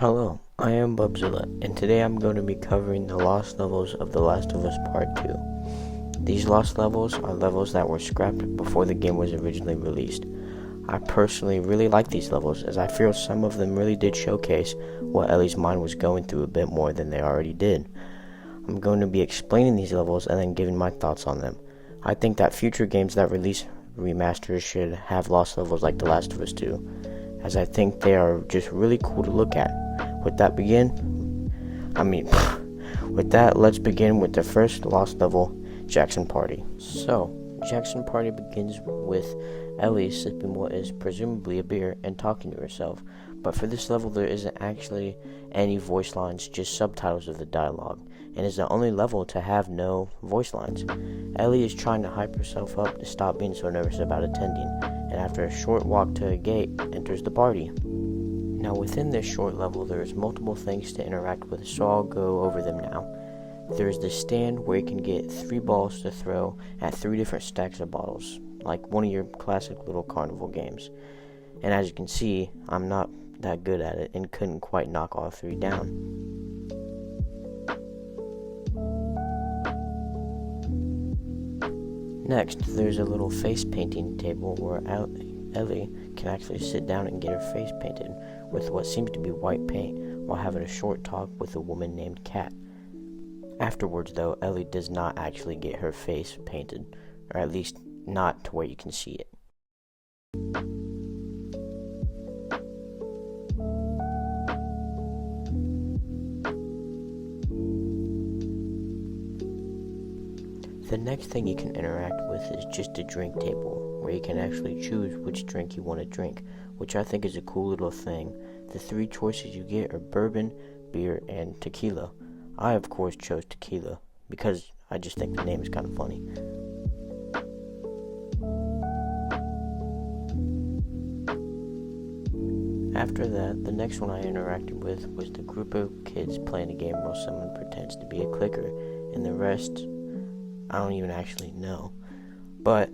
Hello, I am Bubzilla, and today I'm going to be covering the lost levels of The Last of Us Part 2. These lost levels are levels that were scrapped before the game was originally released. I personally really like these levels, as I feel some of them really did showcase what Ellie's mind was going through a bit more than they already did. I'm going to be explaining these levels and then giving my thoughts on them. I think that future games that release remasters should have lost levels like The Last of Us 2, as I think they are just really cool to look at. With that, let's begin with the first lost level, Jackson Party. So, Jackson Party begins with Ellie sipping what is presumably a beer and talking to herself, but for this level there isn't actually any voice lines, just subtitles of the dialogue, and is the only level to have no voice lines. Ellie is trying to hype herself up to stop being so nervous about attending, and after a short walk to a gate, enters the party. Now within this short level there is multiple things to interact with, so I'll go over them now. There is the stand where you can get 3 balls to throw at 3 different stacks of bottles, like one of your classic little carnival games. And as you can see, I'm not that good at it and couldn't quite knock all 3 down. Next, there's a little face painting table where Ellie can actually sit down and get her face painted with what seems to be white paint while having a short talk with a woman named Kat. Afterwards, though, Ellie does not actually get her face painted, or at least not to where you can see it. The next thing you can interact with is just a drink table, where you can actually choose which drink you want to drink, which I think is a cool little thing. The 3 choices you get are bourbon, beer, and tequila. I, of course, chose tequila, because I just think the name is kind of funny. After that, the next one I interacted with was the group of kids playing a game where someone pretends to be a clicker, and the rest I don't even actually know. But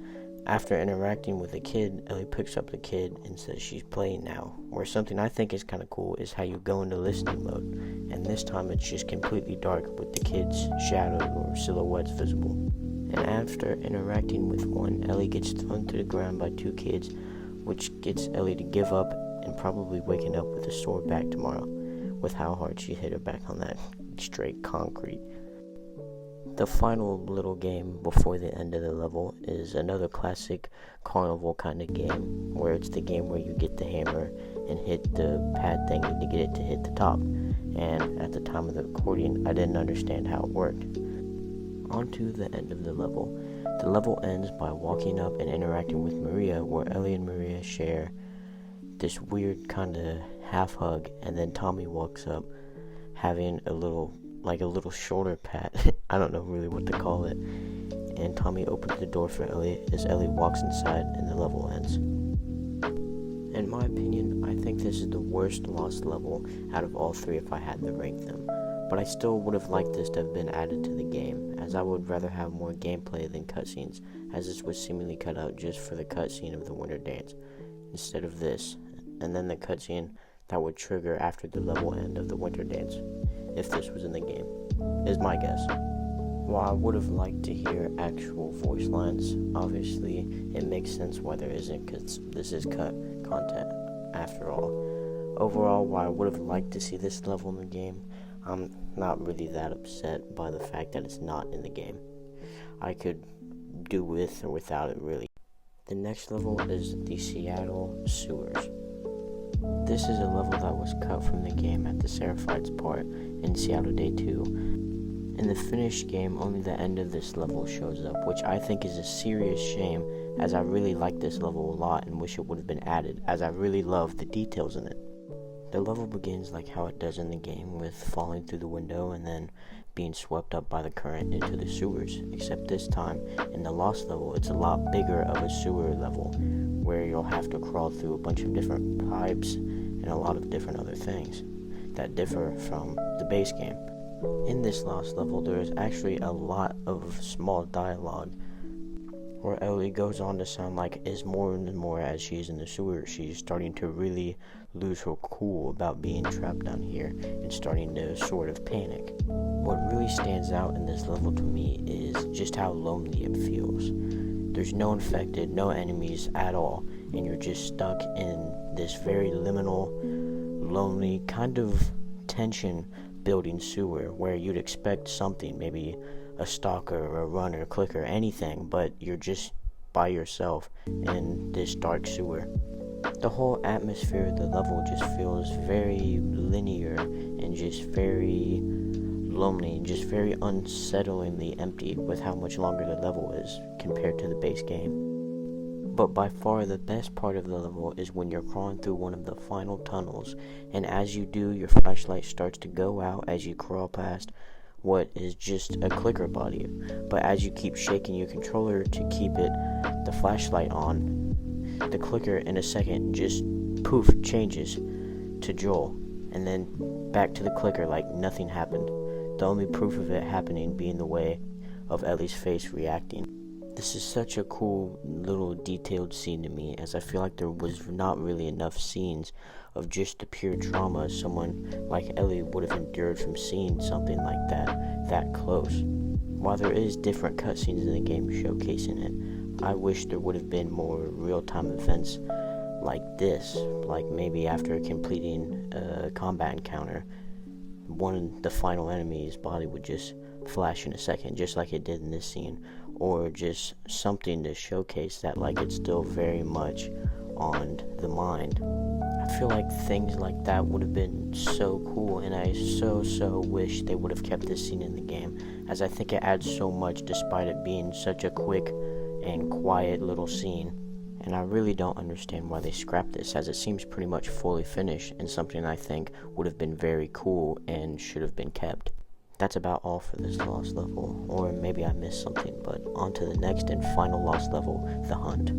after interacting with the kid, Ellie picks up the kid and says she's playing now, where something I think is kind of cool is how you go into listening mode, and this time it's just completely dark with the kid's shadow or silhouettes visible. And after interacting with one, Ellie gets thrown to the ground by 2 kids, which gets Ellie to give up and probably waking up with a sore back tomorrow, with how hard she hit her back on that straight concrete. The final little game before the end of the level is another classic carnival kind of game, where it's the game where you get the hammer and hit the pad thingy to get it to hit the top, and at the time of the recording I didn't understand how it worked. On to the end of the level. The level ends by walking up and interacting with Maria, where Ellie and Maria share this weird kind of half hug, and then Tommy walks up having a little shoulder pat. I don't know really what to call it. And Tommy opens the door for Ellie as Ellie walks inside and the level ends. In my opinion, I think this is the worst lost level out of all 3 if I had to rank them. But I still would have liked this to have been added to the game, as I would rather have more gameplay than cutscenes, as this was seemingly cut out just for the cutscene of the Winter Dance, instead of this, and then the cutscene that would trigger after the level end of the Winter Dance, if this was in the game, is my guess. While I would have liked to hear actual voice lines, obviously it makes sense why there isn't, because this is cut content after all. Overall, while I would have liked to see this level in the game, I'm not really that upset by the fact that it's not in the game. I could do with or without it, really. The next level is the Seattle sewers. This is a level that was cut from the game at the Seraphites part in Seattle Day 2. In the finished game, only the end of this level shows up, which I think is a serious shame, as I really like this level a lot and wish it would have been added, as I really love the details in it. The level begins like how it does in the game, with falling through the window and then being swept up by the current into the sewers, except this time, in the Lost level, it's a lot bigger of a sewer level, where you'll have to crawl through a bunch of different pipes and a lot of different other things that differ from the base game. In this Lost level, there is actually a lot of small dialogue, Where Ellie goes on to sound like is more and more as she's in the sewer, she's starting to really lose her cool about being trapped down here and starting to sort of panic. What really stands out in this level to me is just how lonely it feels. There's no infected, no enemies at all, and you're just stuck in this very liminal, lonely, kind of tension building sewer where you'd expect something, maybe a stalker or a runner, clicker, anything, but you're just by yourself in this dark sewer. The whole atmosphere of the level just feels very linear and just very lonely and just very unsettlingly empty with how much longer the level is compared to the base game. But by far the best part of the level is when you're crawling through one of the final tunnels, and as you do, your flashlight starts to go out as you crawl past what is just a clicker body. But as you keep shaking your controller to keep the flashlight on, the clicker in a second just poof changes to Joel, and then back to the clicker like nothing happened. The only proof of it happening being the way of Ellie's face reacting. This is such a cool little detailed scene to me, as I feel like there was not really enough scenes of just the pure trauma someone like Ellie would have endured from seeing something like that close. While there is different cutscenes in the game showcasing it, I wish there would have been more real-time events like this, like maybe after completing a combat encounter, the final enemy's body would just flash in a second, just like it did in this scene, or just something to showcase that like it's still very much on the mind. I feel like things like that would have been so cool, and I so wish they would have kept this scene in the game, as I think it adds so much despite it being such a quick and quiet little scene. And I really don't understand why they scrapped this, as it seems pretty much fully finished and something I think would have been very cool and should have been kept. That's about all for this Lost level, or maybe I missed something, but on to the next and final Lost level, The Hunt.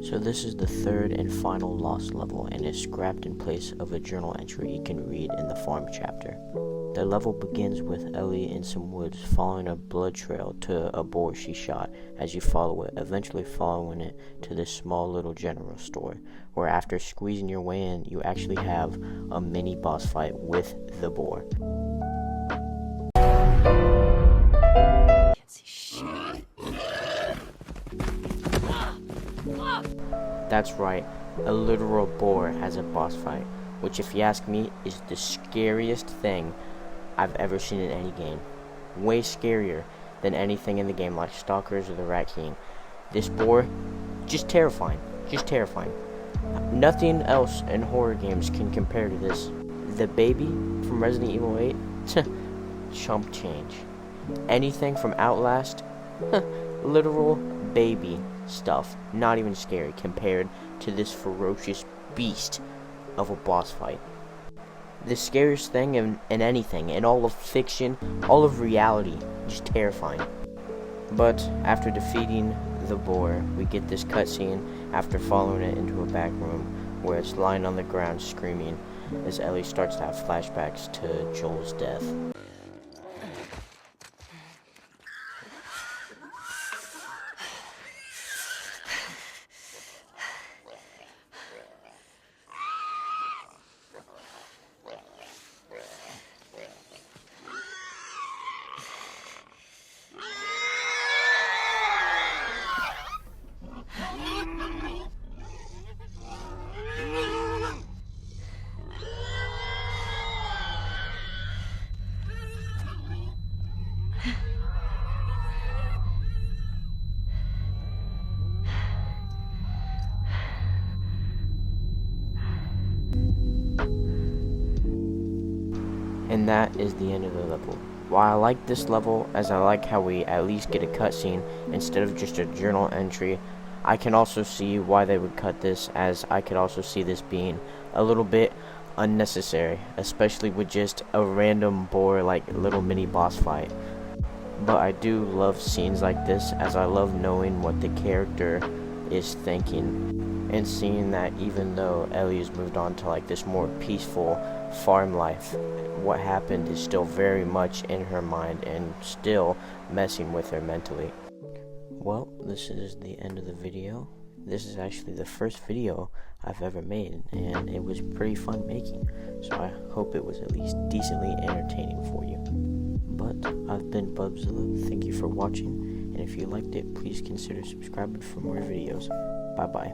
So this is the third and final Lost level, and is scrapped in place of a journal entry you can read in the farm chapter. The level begins with Ellie in some woods following a blood trail to a boar she shot as you follow it, eventually following it to this small little general store, where after squeezing your way in, you actually have a mini boss fight with the boar. That's right, a literal boar has a boss fight, which if you ask me is the scariest thing I've ever seen in any game. Way scarier than anything in the game like Stalkers or the Rat King. This boar, just terrifying. Nothing else in horror games can compare to this. The baby from Resident Evil 8, chump change. Anything from Outlast, literal baby stuff, not even scary compared to this ferocious beast of a boss fight. The scariest thing in anything, in all of fiction, all of reality, just terrifying. But after defeating the boar, we get this cutscene after following it into a back room where it's lying on the ground screaming as Ellie starts to have flashbacks to Joel's death. And that is the end of the level. While I like this level, as I like how we at least get a cutscene instead of just a journal entry, I can also see why they would cut this, as I could also see this being a little bit unnecessary, especially with just a random boar like little mini boss fight. But I do love scenes like this, as I love knowing what the character is thinking, and seeing that even though Ellie has moved on to like this more peaceful farm life, what happened is still very much in her mind and still messing with her mentally. Well, this is the end of the video. This is actually the first video I've ever made, and it was pretty fun making, so I hope it was at least decently entertaining for you. But I've been Bubzilla, thank you for watching, and if you liked it, please consider subscribing for more videos. Bye bye.